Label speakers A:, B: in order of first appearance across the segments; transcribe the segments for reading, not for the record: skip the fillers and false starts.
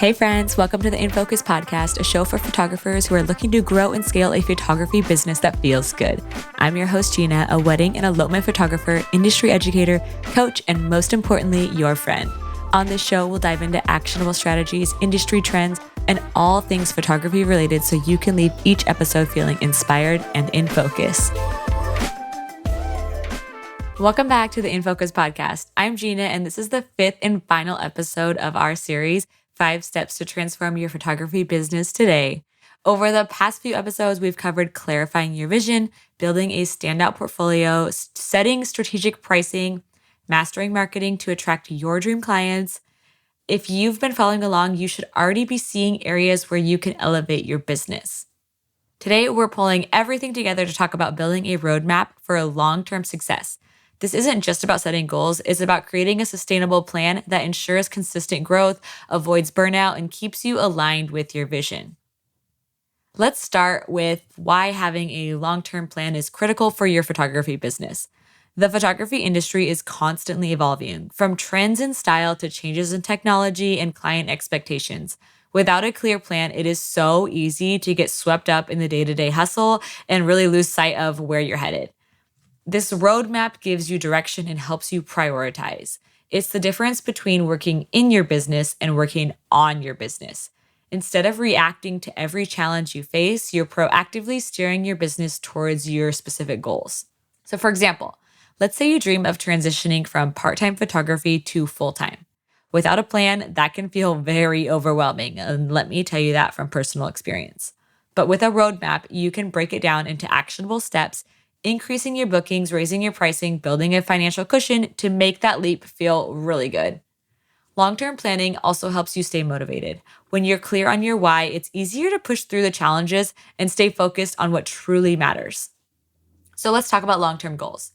A: Hey friends, welcome to the In Focus podcast, a show for photographers who are looking to grow and scale a photography business that feels good. I'm your host, Gina, a wedding and elopement photographer, industry educator, coach, and most importantly, your friend. On this show, we'll dive into actionable strategies, industry trends, and all things photography related so you can leave each episode feeling inspired and in focus. Welcome back to the In Focus podcast. I'm Gina, and this is the fifth and final episode of our series, 5 Steps to Transform Your Photography Business Today. Over the past few episodes, we've covered clarifying your vision, building a standout portfolio, setting strategic pricing, mastering marketing to attract your dream clients. If you've been following along, you should already be seeing areas where you can elevate your business. Today, we're pulling everything together to talk about building a roadmap for a long-term success. This isn't just about setting goals, it's about creating a sustainable plan that ensures consistent growth, avoids burnout, and keeps you aligned with your vision. Let's start with why having a long-term plan is critical for your photography business. The photography industry is constantly evolving, from trends in style to changes in technology and client expectations. Without a clear plan, it is so easy to get swept up in the day-to-day hustle and really lose sight of where you're headed. This roadmap gives you direction and helps you prioritize. It's the difference between working in your business and working on your business. Instead of reacting to every challenge you face, you're proactively steering your business towards your specific goals. So for example, let's say you dream of transitioning from part-time photography to full-time. Without a plan, that can feel very overwhelming, and let me tell you that from personal experience. But with a roadmap, you can break it down into actionable steps, increasing your bookings, raising your pricing, building a financial cushion to make that leap feel really good. Long-term planning also helps you stay motivated. When you're clear on your why, it's easier to push through the challenges and stay focused on what truly matters. So let's talk about long-term goals.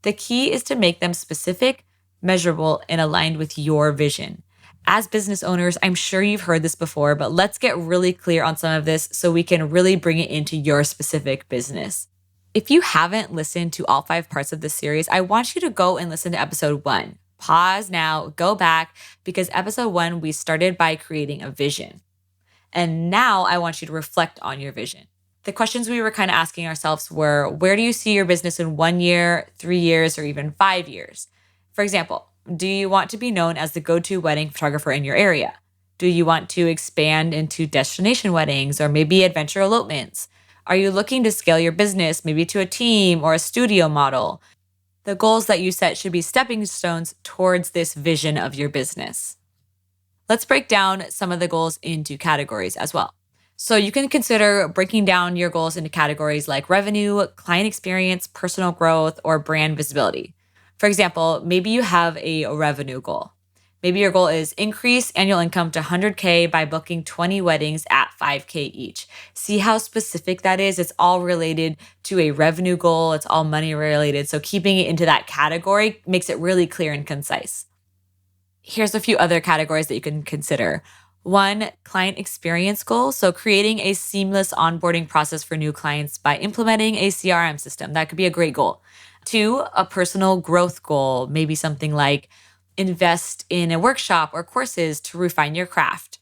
A: The key is to make them specific, measurable, and aligned with your vision. As business owners, I'm sure you've heard this before, but let's get really clear on some of this so we can really bring it into your specific business. If you haven't listened to all 5 parts of this series, I want you to go and listen to episode 1. Pause now, go back, because episode 1, we started by creating a vision. And now I want you to reflect on your vision. The questions we were kind of asking ourselves were, where do you see your business in 1 year, 3 years, or even 5 years? For example, do you want to be known as the go-to wedding photographer in your area? Do you want to expand into destination weddings or maybe adventure elopements? Are you looking to scale your business, maybe to a team or a studio model? The goals that you set should be stepping stones towards this vision of your business. Let's break down some of the goals into categories as well. So you can consider breaking down your goals into categories like revenue, client experience, personal growth, or brand visibility. For example, maybe you have a revenue goal. Maybe your goal is increase annual income to 100K by booking 20 weddings at 5K each. See how specific that is? It's all related to a revenue goal. It's all money related. So keeping it into that category makes it really clear and concise. Here's a few other categories that you can consider. 1, client experience goal. So creating a seamless onboarding process for new clients by implementing a CRM system. That could be a great goal. 2, a personal growth goal. Maybe something like invest in a workshop or courses to refine your craft.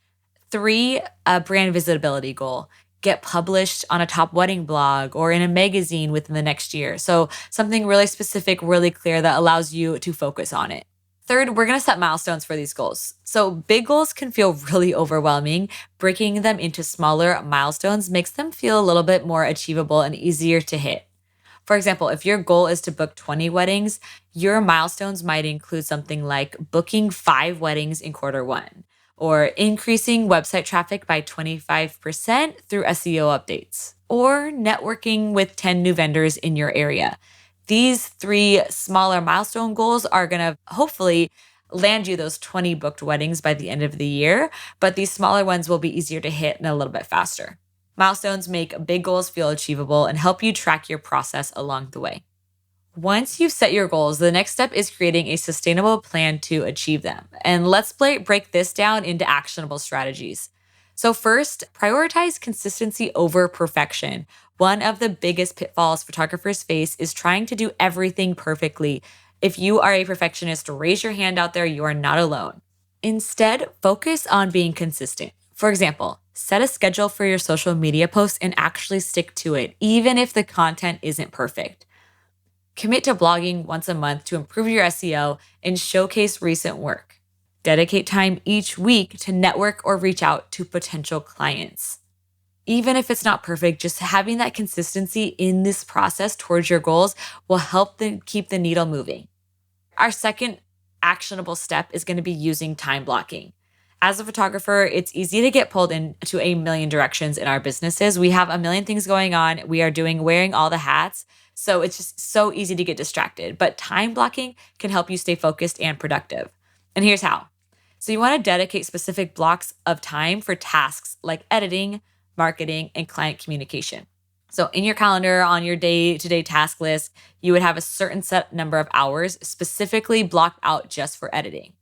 A: 3, a brand visibility goal. Get published on a top wedding blog or in a magazine within the next year. So something really specific, really clear that allows you to focus on it. 3rd, we're going to set milestones for these goals. So big goals can feel really overwhelming. Breaking them into smaller milestones makes them feel a little bit more achievable and easier to hit. For example, if your goal is to book 20 weddings, your milestones might include something like booking 5 weddings in quarter 1, or increasing website traffic by 25% through SEO updates, or networking with 10 new vendors in your area. These 3 smaller milestone goals are going to hopefully land you those 20 booked weddings by the end of the year, but these smaller ones will be easier to hit and a little bit faster. Milestones make big goals feel achievable and help you track your process along the way. Once you've set your goals, the next step is creating a sustainable plan to achieve them. And let's break this down into actionable strategies. So first, prioritize consistency over perfection. One of the biggest pitfalls photographers face is trying to do everything perfectly. If you are a perfectionist, raise your hand out there. You are not alone. Instead, focus on being consistent. For example, set a schedule for your social media posts and actually stick to it, even if the content isn't perfect. Commit to blogging once a month to improve your SEO and showcase recent work. Dedicate time each week to network or reach out to potential clients. Even if it's not perfect, just having that consistency in this process towards your goals will help them keep the needle moving. Our second actionable step is going to be using time blocking. As a photographer, it's easy to get pulled into a million directions in our businesses. We have a million things going on. We are wearing all the hats. So it's just so easy to get distracted. But time blocking can help you stay focused and productive. And here's how. So you want to dedicate specific blocks of time for tasks like editing, marketing, and client communication. So in your calendar, on your day-to-day task list, you would have a certain set number of hours specifically blocked out just for editing.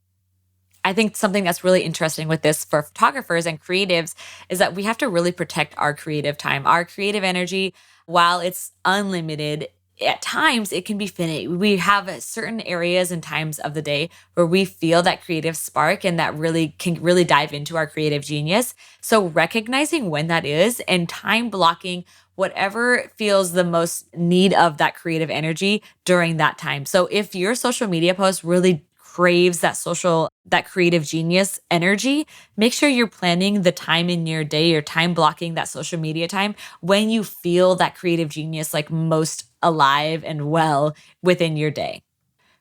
A: I think something that's really interesting with this for photographers and creatives is that we have to really protect our creative time, our creative energy. While it's unlimited, at times it can be finite. We have certain areas and times of the day where we feel that creative spark and that really can really dive into our creative genius. So recognizing when that is and time blocking whatever feels the most need of that creative energy during that time. So if your social media post really craves that creative genius energy, make sure you're planning the time in your day, you're time blocking that social media time when you feel that creative genius like most alive and well within your day.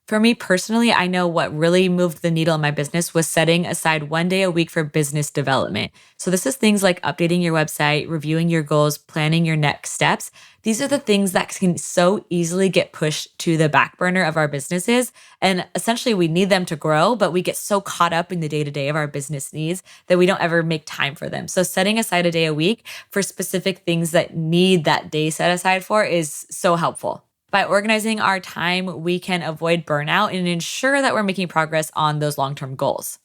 A: For me personally, I know what really moved the needle in my business was setting aside one day a week for business development. So this is things like updating your website, reviewing your goals, planning your next steps. These are the things that can so easily get pushed to the back burner of our businesses. And essentially we need them to grow, but we get so caught up in the day-to-day of our business needs that we don't ever make time for them. So setting aside a day a week for specific things that need that day set aside for is so helpful. By organizing our time, we can avoid burnout and ensure that we're making progress on those long-term goals.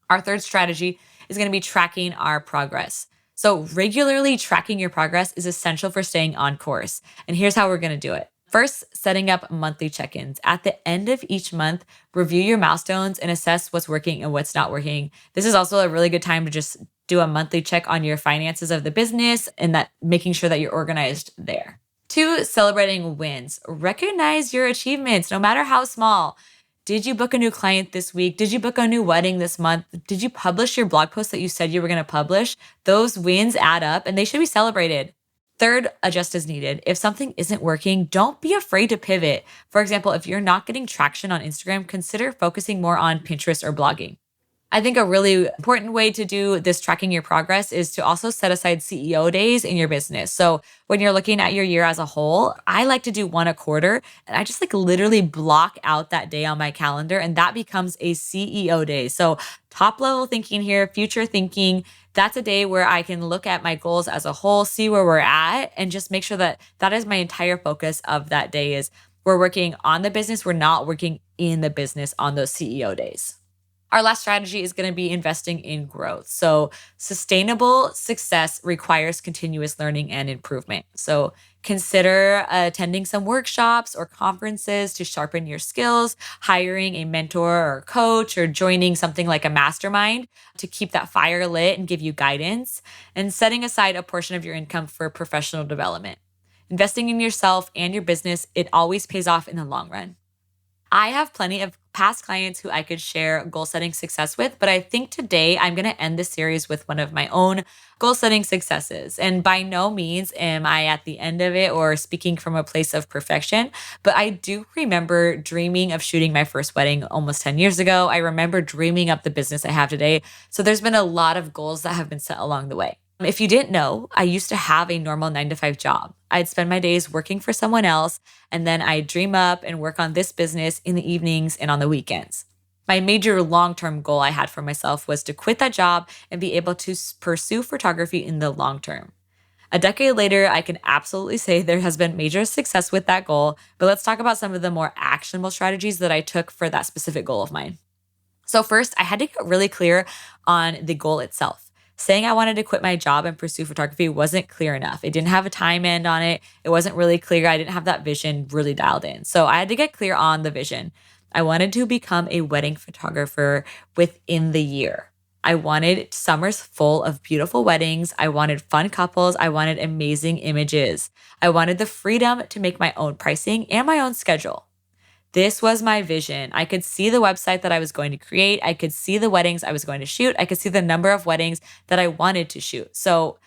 A: Our third strategy is going to be tracking our progress. So regularly tracking your progress is essential for staying on course. And here's how we're going to do it. First, setting up monthly check-ins. At the end of each month, review your milestones and assess what's working and what's not working. This is also a really good time to just do a monthly check on your finances of the business and that making sure that you're organized there. 2, celebrating wins. Recognize your achievements, no matter how small. Did you book a new client this week? Did you book a new wedding this month? Did you publish your blog post that you said you were going to publish? Those wins add up and they should be celebrated. 3rd, adjust as needed. If something isn't working, don't be afraid to pivot. For example, if you're not getting traction on Instagram, consider focusing more on Pinterest or blogging. I think a really important way to do this tracking your progress is to also set aside CEO days in your business. So when you're looking at your year as a whole, I like to do one a quarter and I just literally block out that day on my calendar and that becomes a CEO day. So top level thinking here, future thinking, that's a day where I can look at my goals as a whole, see where we're at and just make sure that that is my entire focus of that day is we're working on the business. We're not working in the business on those CEO days. Our last strategy is going to be investing in growth. So sustainable success requires continuous learning and improvement. So consider attending some workshops or conferences to sharpen your skills, hiring a mentor or coach, or joining something like a mastermind to keep that fire lit and give you guidance, and setting aside a portion of your income for professional development. Investing in yourself and your business, it always pays off in the long run. I have plenty of past clients who I could share goal setting success with, but I think today I'm going to end this series with one of my own goal setting successes. And by no means am I at the end of it or speaking from a place of perfection, but I do remember dreaming of shooting my first wedding almost 10 years ago. I remember dreaming up the business I have today. So there's been a lot of goals that have been set along the way. If you didn't know, I used to have a normal 9-to-5 job. I'd spend my days working for someone else, and then I'd dream up and work on this business in the evenings and on the weekends. My major long-term goal I had for myself was to quit that job and be able to pursue photography in the long term. A decade later, I can absolutely say there has been major success with that goal, but let's talk about some of the more actionable strategies that I took for that specific goal of mine. So first, I had to get really clear on the goal itself. Saying I wanted to quit my job and pursue photography wasn't clear enough. It didn't have a time end on it. It wasn't really clear. I didn't have that vision really dialed in. So I had to get clear on the vision. I wanted to become a wedding photographer within the year. I wanted summers full of beautiful weddings. I wanted fun couples. I wanted amazing images. I wanted the freedom to make my own pricing and my own schedule. This was my vision. I could see the website that I was going to create. I could see the weddings I was going to shoot. I could see the number of weddings that I wanted to shoot. So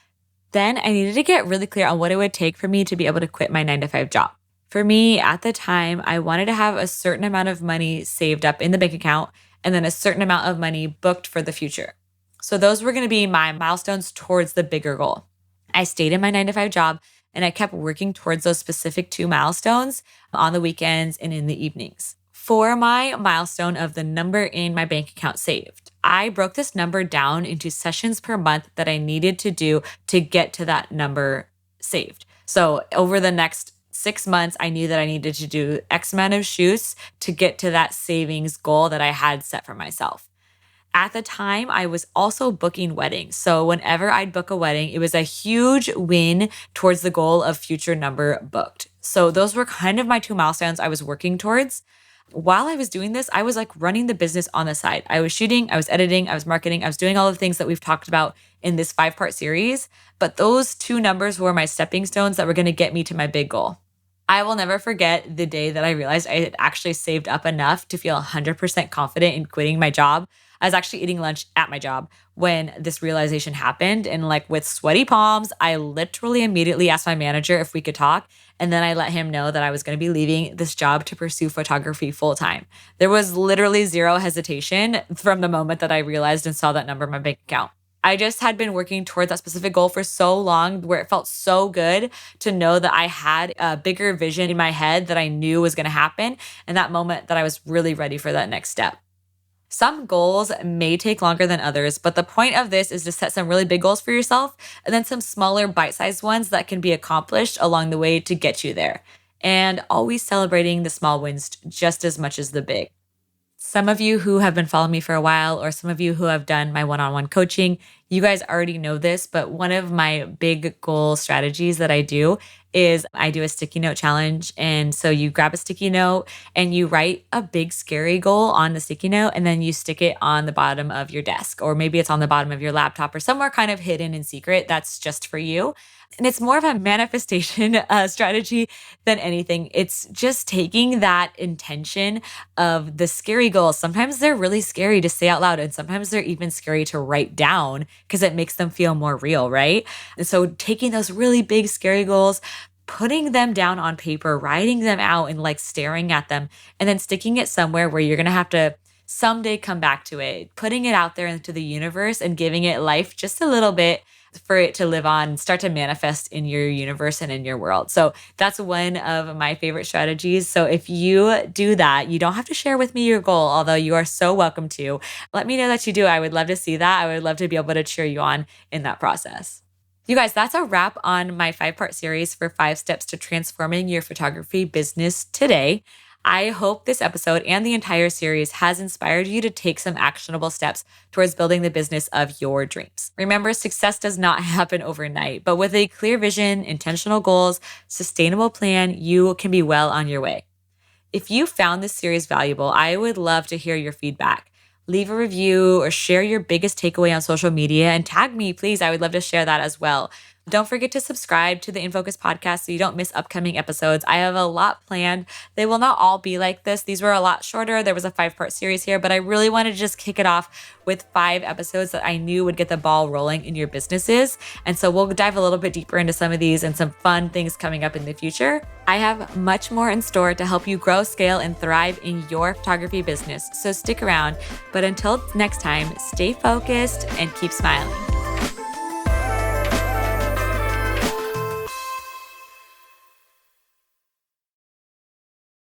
A: then I needed to get really clear on what it would take for me to be able to quit my 9 to 5 job. For me, at the time, I wanted to have a certain amount of money saved up in the bank account and then a certain amount of money booked for the future. So those were going to be my milestones towards the bigger goal. I stayed in my 9 to 5 job and I kept working towards those specific 2 milestones on the weekends and in the evenings. For my milestone of the number in my bank account saved, I broke this number down into sessions per month that I needed to do to get to that number saved. So over the next 6 months, I knew that I needed to do X amount of shoots to get to that savings goal that I had set for myself. At the time, I was also booking weddings. So whenever I'd book a wedding, it was a huge win towards the goal of future number booked. So those were kind of my 2 milestones I was working towards. While I was doing this, I was like running the business on the side. I was shooting, I was editing, I was marketing, I was doing all the things that we've talked about in this 5-part series. But those 2 numbers were my stepping stones that were going to get me to my big goal. I will never forget the day that I realized I had actually saved up enough to feel 100% confident in quitting my job. I was actually eating lunch at my job when this realization happened. And like with sweaty palms, I literally immediately asked my manager if we could talk. And then I let him know that I was going to be leaving this job to pursue photography full time. There was literally zero hesitation from the moment that I realized and saw that number in my bank account. I just had been working towards that specific goal for so long where it felt so good to know that I had a bigger vision in my head that I knew was going to happen. And that moment that I was really ready for that next step. Some goals may take longer than others, but the point of this is to set some really big goals for yourself and then some smaller bite-sized ones that can be accomplished along the way to get you there. And always celebrating the small wins just as much as the big. Some of you who have been following me for a while, or some of you who have done my one-on-one coaching, you guys already know this, but one of my big goal strategies that I do is I do a sticky note challenge. And so you grab a sticky note and you write a big scary goal on the sticky note, and then you stick it on the bottom of your desk, or maybe it's on the bottom of your laptop or somewhere kind of hidden and secret that's just for you. And it's more of a manifestation strategy than anything. It's just taking that intention of the scary goals. Sometimes they're really scary to say out loud, and sometimes they're even scary to write down because it makes them feel more real, right? And so taking those really big, scary goals, putting them down on paper, writing them out and like staring at them, and then sticking it somewhere where you're going to have to someday come back to it, putting it out there into the universe and giving it life just a little bit for it to live on and start to manifest in your universe and in your world. So that's one of my favorite strategies. So if you do that, you don't have to share with me your goal, although you are so welcome to. Let me know that you do. I would love to see that. I would love to be able to cheer you on in that process. You guys, that's a wrap on my 5-part series for 5 steps to transforming your photography business today. I hope this episode and the entire series has inspired you to take some actionable steps towards building the business of your dreams. Remember, success does not happen overnight, but with a clear vision, intentional goals, sustainable plan, you can be well on your way. If you found this series valuable, I would love to hear your feedback. Leave a review or share your biggest takeaway on social media and tag me, please. I would love to share that as well. Don't forget to subscribe to the InFocus podcast so you don't miss upcoming episodes. I have a lot planned. They will not all be like this. These were a lot shorter. There was a 5-part series here, but I really wanted to just kick it off with 5 episodes that I knew would get the ball rolling in your businesses. And so we'll dive a little bit deeper into some of these and some fun things coming up in the future. I have much more in store to help you grow, scale, and thrive in your photography business. So stick around. But until next time, stay focused and keep smiling.